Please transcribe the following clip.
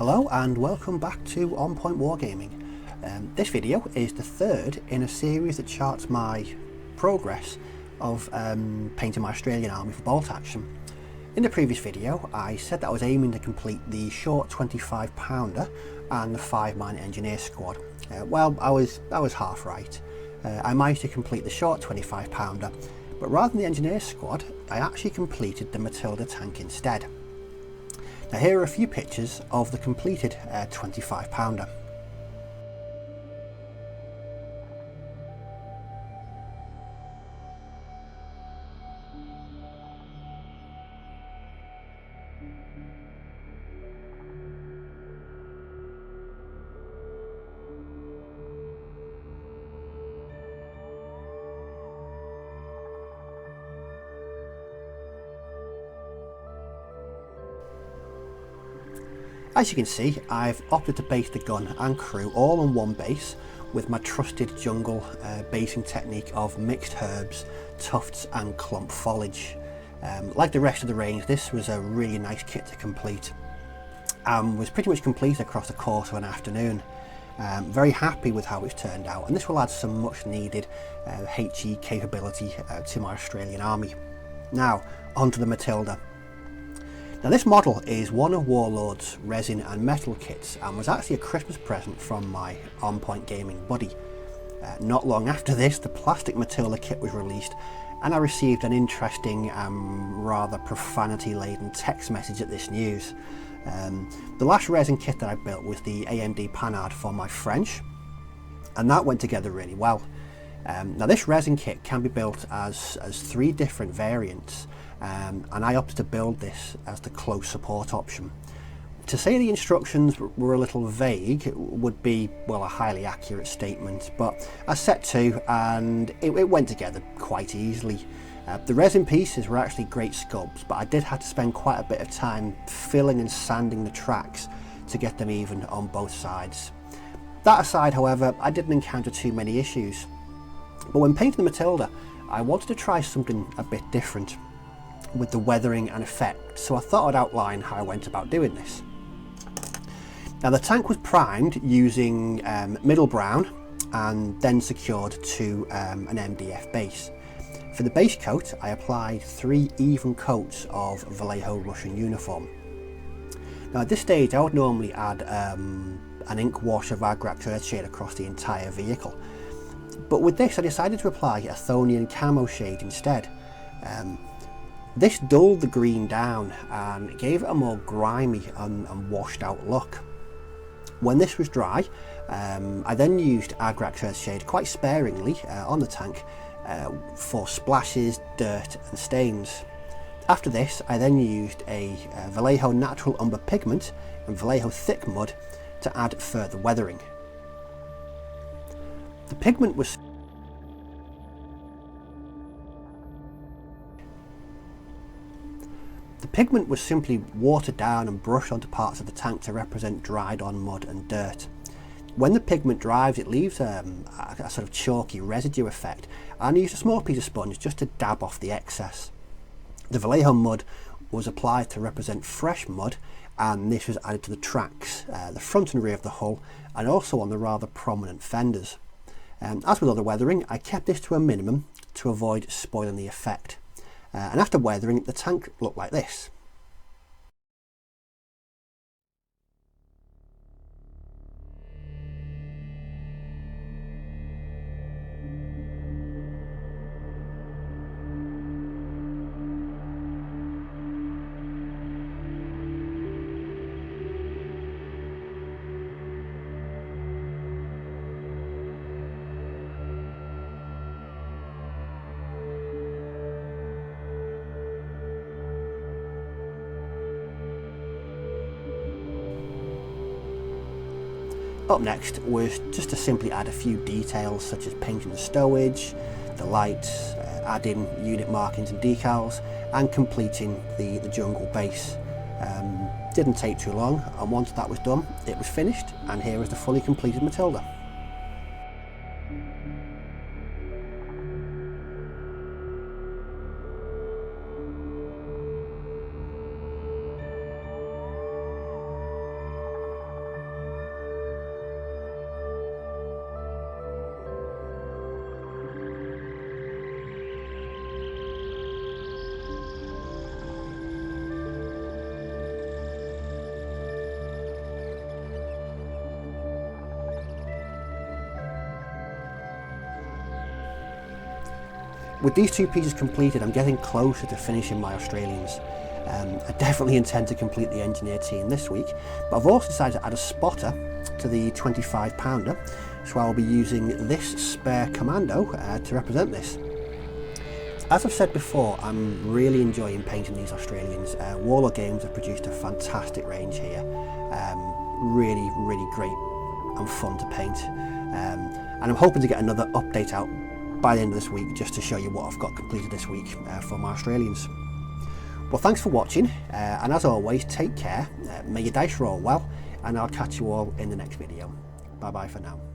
Hello and welcome back to On Point Wargaming. This video is the third in a series that charts my progress of painting my Australian army for bolt action. In the previous video I said that I was aiming to complete the short 25 pounder and the 5-man engineer squad. Well, I was half right. I managed to complete the short 25 pounder, but rather than the engineer squad I actually completed the Matilda tank instead. Now here are a few pictures of the completed 25 pounder. As you can see, I've opted to base the gun and crew all on one base with my trusted jungle basing technique of mixed herbs, tufts and clump foliage. Like the rest of the range, this was a really nice kit to complete and was pretty much complete across the course of an afternoon. Very happy with how it's turned out, and this will add some much needed HE capability to my Australian army. Now onto the Matilda. Now this model is one of Warlord's resin and metal kits and was actually a Christmas present from my On Point Gaming buddy. Not long after this, the plastic Matilda kit was released and I received an interesting rather profanity laden text message at this news. The last resin kit that I built was the AMD Panhard for my French, and that went together really well. Now this resin kit can be built as 3 different variants, and I opted to build this as the close support option. To say the instructions were a little vague would be, well, a highly accurate statement, but I set to and it went together quite easily. The resin pieces were actually great sculpts, but I did have to spend quite a bit of time filling and sanding the tracks to get them even on both sides. That aside, however, I didn't encounter too many issues. But when painting the Matilda, I wanted to try something a bit different with the weathering and effect, so I thought I'd outline how I went about doing this. Now the tank was primed using middle brown and then secured to an MDF base. For the base coat I applied 3 even coats of Vallejo Russian uniform. Now at this stage I would normally add an ink wash of Agrax Earthshade across the entire vehicle, but with this I decided to apply a Thonian camo shade instead. This dulled the green down and gave it a more grimy and washed out look. When this was dry, I then used Agrax Earthshade quite sparingly on the tank for splashes, dirt and stains. After this I then used a Vallejo Natural Umber Pigment and Vallejo Thick Mud to add further weathering. The pigment was simply watered down and brushed onto parts of the tank to represent dried on mud and dirt. When the pigment dries it leaves a sort of chalky residue effect, and I used a small piece of sponge just to dab off the excess. The Vallejo mud was applied to represent fresh mud, and this was added to the tracks, the front and rear of the hull, and also on the rather prominent fenders. As with other weathering, I kept this to a minimum to avoid spoiling the effect. And after weathering, the tank looked like this. Up next was just to simply add a few details such as painting the stowage, the lights, adding unit markings and decals, and completing the jungle base. Didn't take too long, and once that was done it was finished, and here is the fully completed Matilda. with these 2 pieces completed, I'm getting closer to finishing my Australians. I definitely intend to complete the engineer team this week, but I've also decided to add a spotter to the 25 pounder, so I'll be using this spare Commando to represent this. As I've said before, I'm really enjoying painting these Australians. Warlord Games have produced a fantastic range here. Really, really great and fun to paint. And I'm hoping to get another update out by the end of this week just to show you what I've got completed this week for my Australians. Well, thanks for watching, and as always, take care, may your dice roll well, and I'll catch you all in the next video. Bye bye for now.